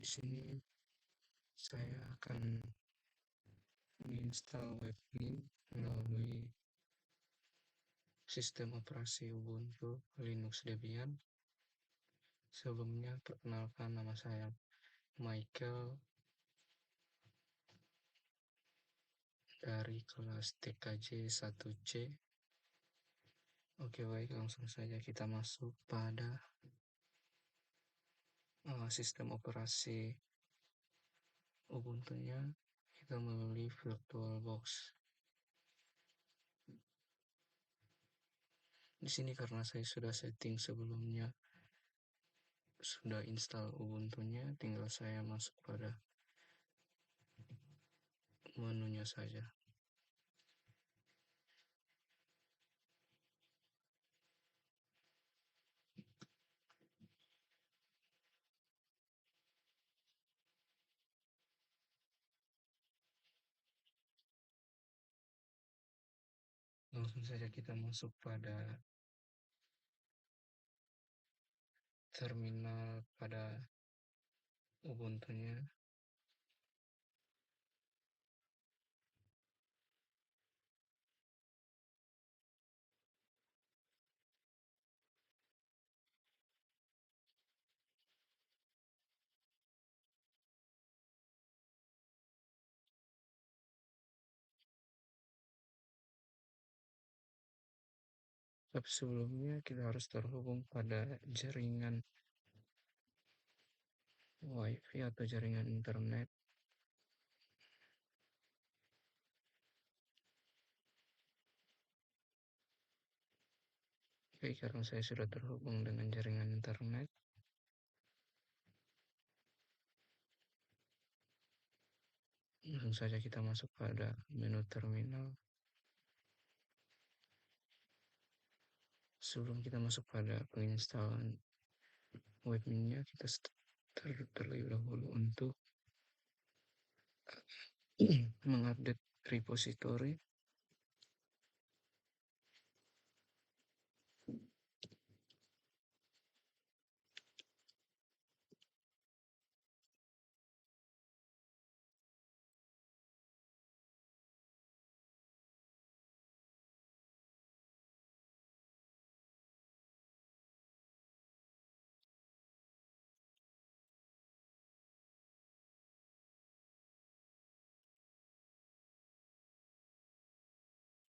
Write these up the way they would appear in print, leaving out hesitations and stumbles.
Di sini saya akan menginstal Webmin melalui sistem operasi Ubuntu Linux Debian. Sebelumnya, perkenalkan, nama saya Michael dari kelas TKJ 1C. Oke, baik, langsung saja kita masuk pada sistem operasi Ubuntu-nya. Kita melalui VirtualBox. Di sini karena saya sudah setting sebelumnya, sudah install Ubuntu-nya, tinggal saya masuk pada menunya saja. Langsung saja kita masuk pada terminal pada Ubuntu-nya. Tapi sebelumnya kita harus terhubung pada jaringan WiFi atau jaringan internet. Oke, karena saya sudah terhubung dengan jaringan internet, langsung saja kita masuk pada menu terminal. Sebelum kita masuk pada penginstalan Webmin-nya, kita terlebih dahulu untuk mengupdate repository.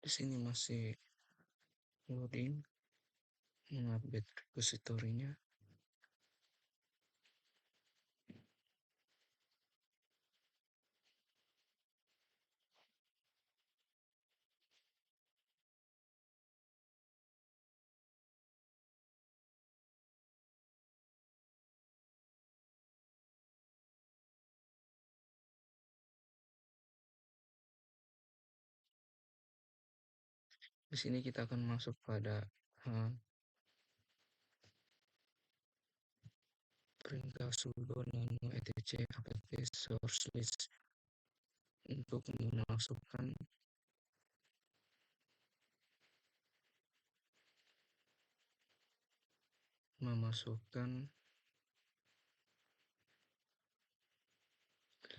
Di sini masih loading, mengupdate repository-nya. Di sini kita akan masuk pada perintah sudo nano etc apt source list untuk memasukkan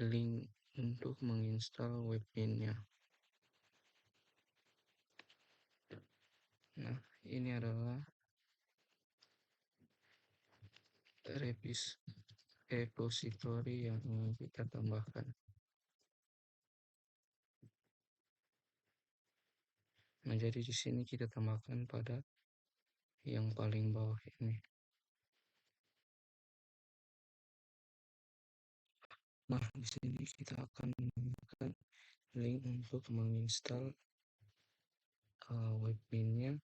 link untuk menginstal Webmin-nya. Nah, ini adalah repository yang kita tambahkan. Nah, jadi di sini kita tambahkan pada yang paling bawah ini. Nah, di sini kita akan menggunakan link untuk menginstal Webmin-nya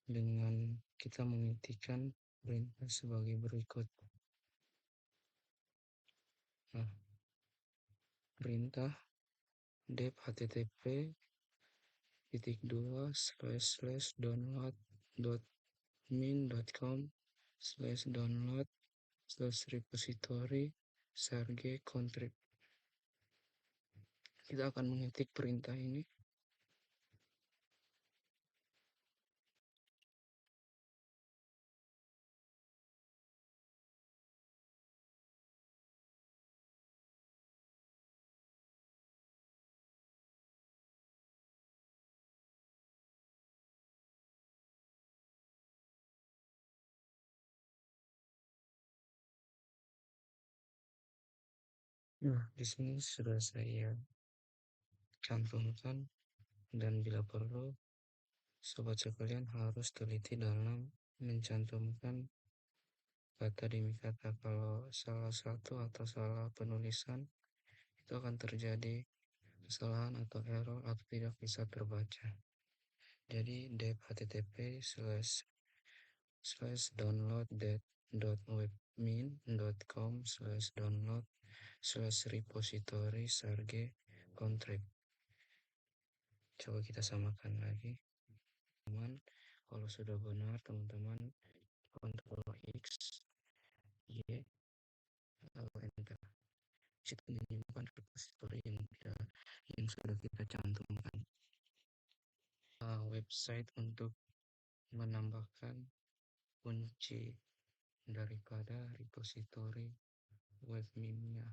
dengan kita mengetikkan perintah sebagai berikut. Nah, perintah dep http://download.min.com/download/repository-contrib. Kita akan mengetik perintah ini. Nah, di sini sudah saya cantumkan, dan bila perlu sobat sekalian harus teliti dalam mencantumkan kata demi kata. Kalau salah satu atau salah penulisan, itu akan terjadi kesalahan atau error atau tidak bisa terbaca. Jadi dep http://download.webmin.com/download/repository sarge contract. Coba kita samakan lagi, teman. Kalau sudah benar, teman-teman Ctrl X, Y, lalu enter. Situ menyimpan repository yang sudah kita cantumkan. Website untuk menambahkan kunci daripada repository webmin-nya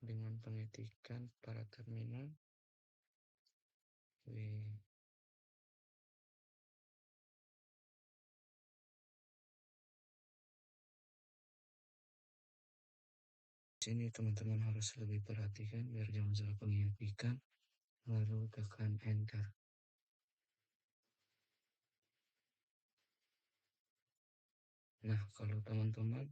dengan pengetikan pada terminal w sini. Teman-teman harus lebih perhatikan biar jangan salah pengetikan, lalu tekan enter. Nah, kalau teman-teman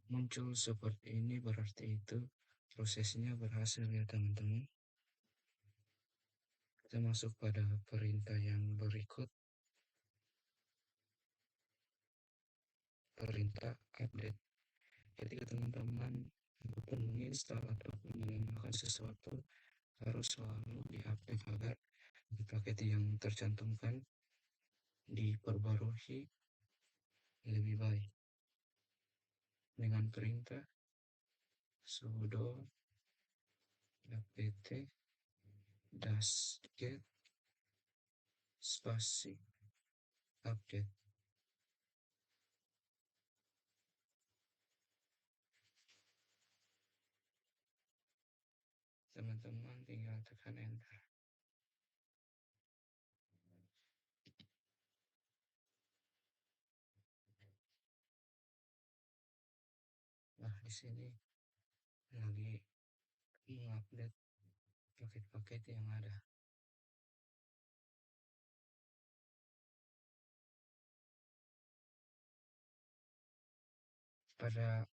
muncul seperti ini, berarti itu prosesnya berhasil ya teman-teman. Kita masuk pada perintah yang berikut, perintah update. Ketika teman-teman menginstal atau menambahkan sesuatu, harus selalu diupdate agar paket yang tercantumkan diperbarui lebih baik dengan perintah sudo apt -get spasi update. Teman-teman tinggal tekan enter. Nah, di sini lagi mengupdate paket-paket yang ada. Pada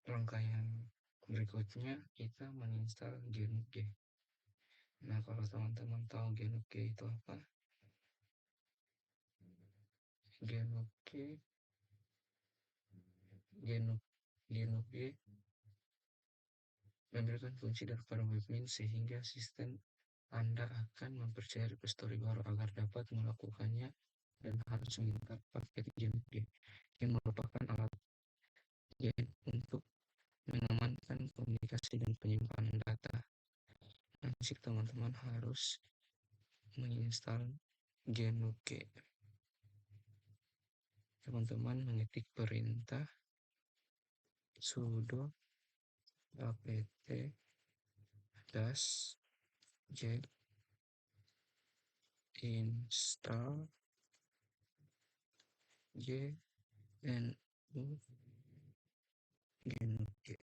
rangkaian berikutnya kita menginstal GNU-G. Nah, kalau teman-teman tahu GNU-G itu apa? GNU-G memberikan kunci daripada webmin sehingga sistem Anda akan mempercayai repository baru agar dapat melakukannya, dan harus menginstal paket GNU-G yang merupakan alat untuk mengamankan komunikasi dan penyimpanan data. Nah, teman-teman harus menginstal GNU-G. Teman-teman mengetik perintah sudo apt -get install GNU-G.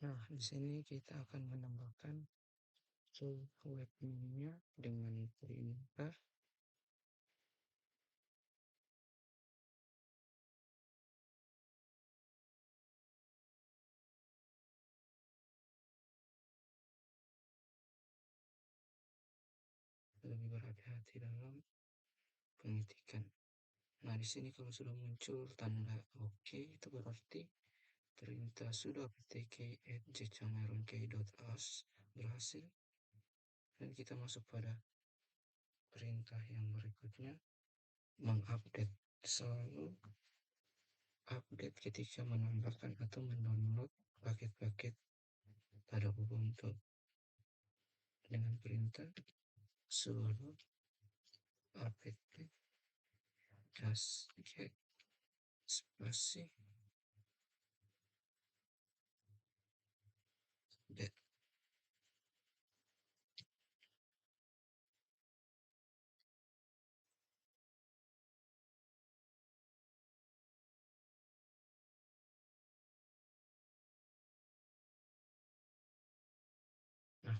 Nah, di sini kita akan menambahkan webminnya dengan perintah lebih berhati-hati dalam pengetikan. Nah, di sini kalau sudah muncul tanda OK, itu berarti perintah sudo apt-get berhasil. Dan kita masuk pada perintah yang berikutnya, mengupdate. Selalu update ketika menambahkan atau mendownload paket-paket pada Ubuntu dengan perintah sudo apt get spasi that. Nah,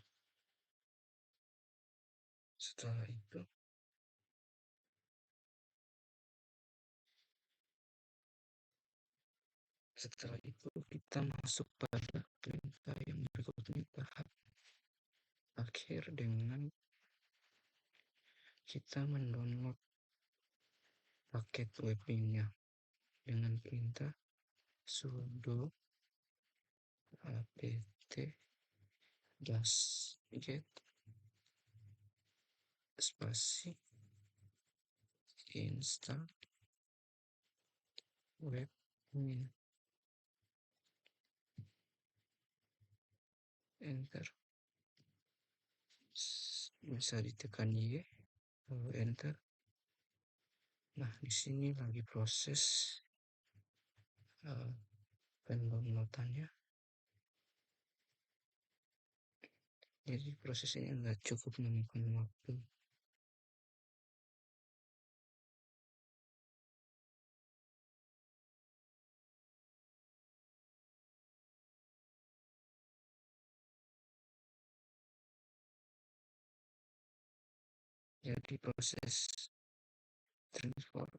setelah itu kita masuk pada perintah yang berikutnya, tahap akhir, dengan kita mendownload paket webminnya dengan perintah sudo apt get spasi install webmin, enter. Bisa ditekan Y lalu enter. Nah, di sini lagi proses pendownloadannya. Jadi proses ini enggak cukup memakan waktu. Jadi proses transfer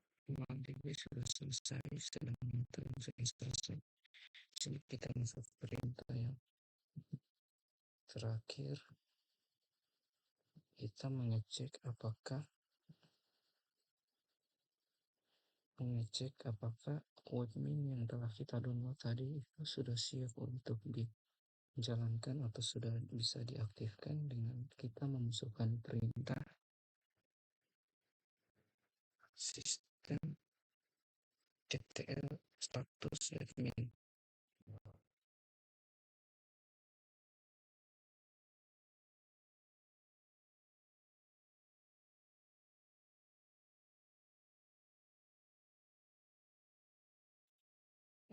DB sudah selesai, sedang terus selesai. Jadi kita masuk perintah yang terakhir. Kita mengecek apakah webmin yang telah kita download tadi itu sudah siap untuk dijalankan atau sudah bisa diaktifkan dengan kita memasukkan perintah sistem ctl status admin.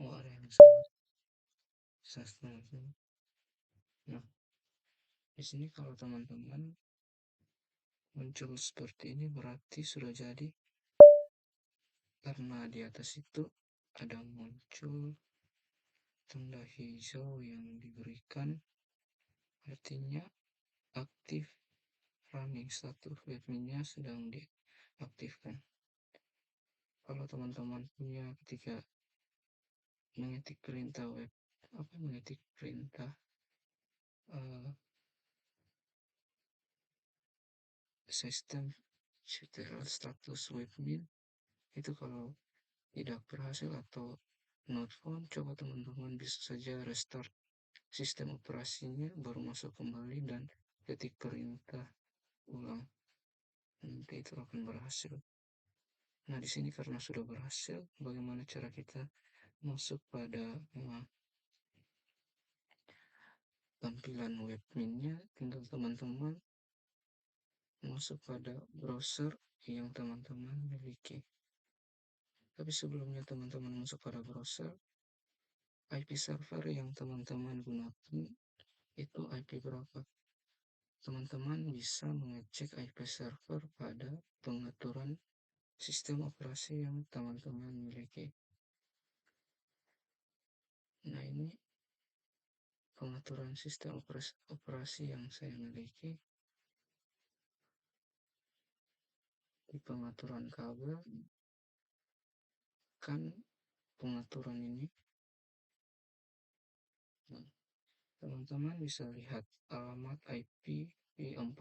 Oh, ada yang salah. Nah, di sini kalau teman-teman muncul seperti ini berarti sudah jadi, karena di atas itu ada muncul tanda hijau yang diberikan, artinya aktif running, status webminnya sedang diaktifkan. Kalau teman-teman punya ketika mengetik perintah uh, sistem ctl status webmin itu kalau tidak berhasil atau not found, coba teman-teman bisa saja restart sistem operasinya, baru masuk kembali dan ketik perintah ulang, nanti itu akan berhasil. Nah, di sini karena sudah berhasil, bagaimana cara kita masuk pada tampilan webminnya? Tinggal teman-teman masuk pada browser yang teman-teman miliki. Tapi sebelumnya teman-teman masuk pada browser, IP server yang teman-teman gunakan itu IP berapa? Teman-teman bisa mengecek IP server pada pengaturan sistem operasi yang teman-teman miliki. Nah, ini pengaturan sistem operasi yang saya miliki. Di pengaturan kabel, kan pengaturan ini, nah, teman-teman bisa lihat alamat IPv4.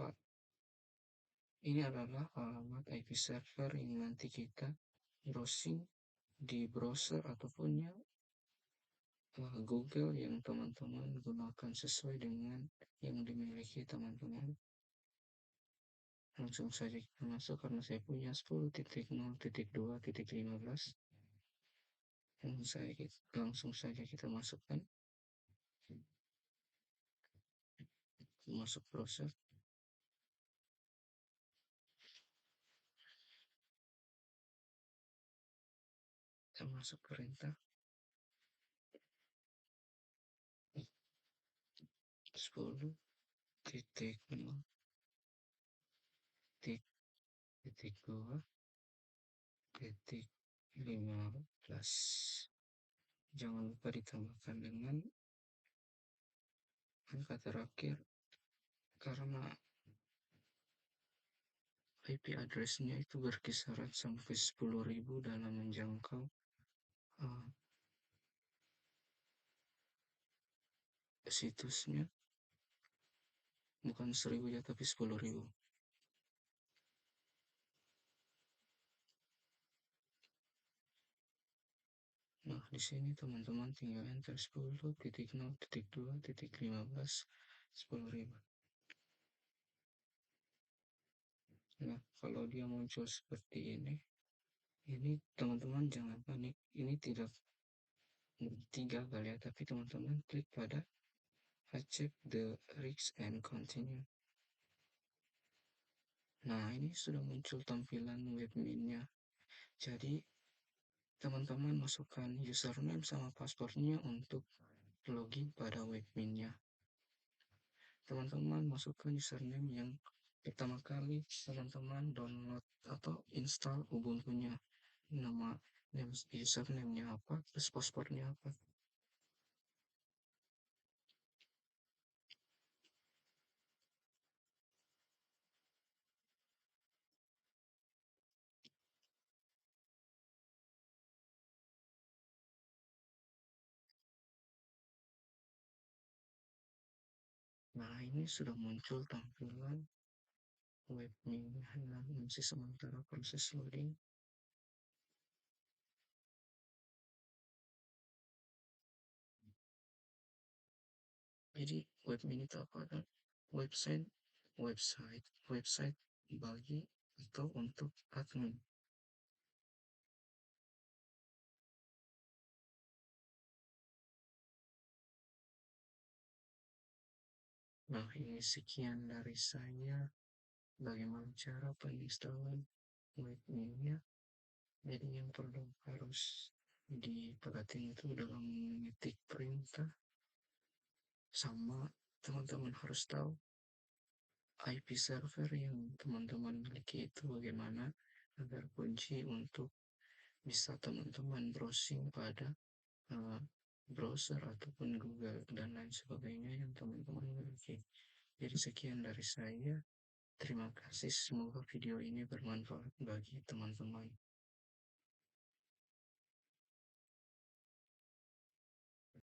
Ini adalah alamat IP server yang nanti kita browsing di browser ataupun Google yang teman-teman gunakan sesuai dengan yang dimiliki teman-teman. Langsung saja kita masuk, karena saya punya 10.0.2.15. Langsung saja kita masukkan, masuk browser. termasuk perintah 10.0 titik 2 titik 15. Jangan lupa ditambahkan dengan angka terakhir karena IP address-nya itu berkisaran sampai 10.000 dalam menjangkau uh, situsnya, bukan 1.000 ya tapi 10.000. Nah, di sini teman-teman tinggal enter 10.0.2.15 10.000. Nah, kalau dia muncul seperti ini teman-teman jangan panik. Ini tidak 3 kali ya, tapi teman-teman klik pada accept the risk and continue. Nah, ini sudah muncul tampilan webminnya. Jadi, teman-teman masukkan username sama passwordnya untuk login pada webminnya. Teman-teman masukkan username yang pertama kali teman-teman download atau install Ubuntu-nya. Nama username-nya apa, terus passwordnya apa. Nah, ini sudah muncul tampilan webmin. Nah, masih sementara proses loading. Jadi webmin itu apa? Website, website bagi atau untuk admin. Nah, ini sekian dari saya. Bagaimana cara penginstalan webminnya. Jadi yang perlu harus diperhatiin itu dalam mengetik perintah, sama teman-teman harus tahu IP server yang teman-teman miliki itu bagaimana agar kunci untuk bisa teman-teman browsing pada uh, browser ataupun Google dan lain sebagainya yang teman-teman miliki. Jadi sekian dari saya. Terima kasih, semoga video ini bermanfaat bagi teman-teman.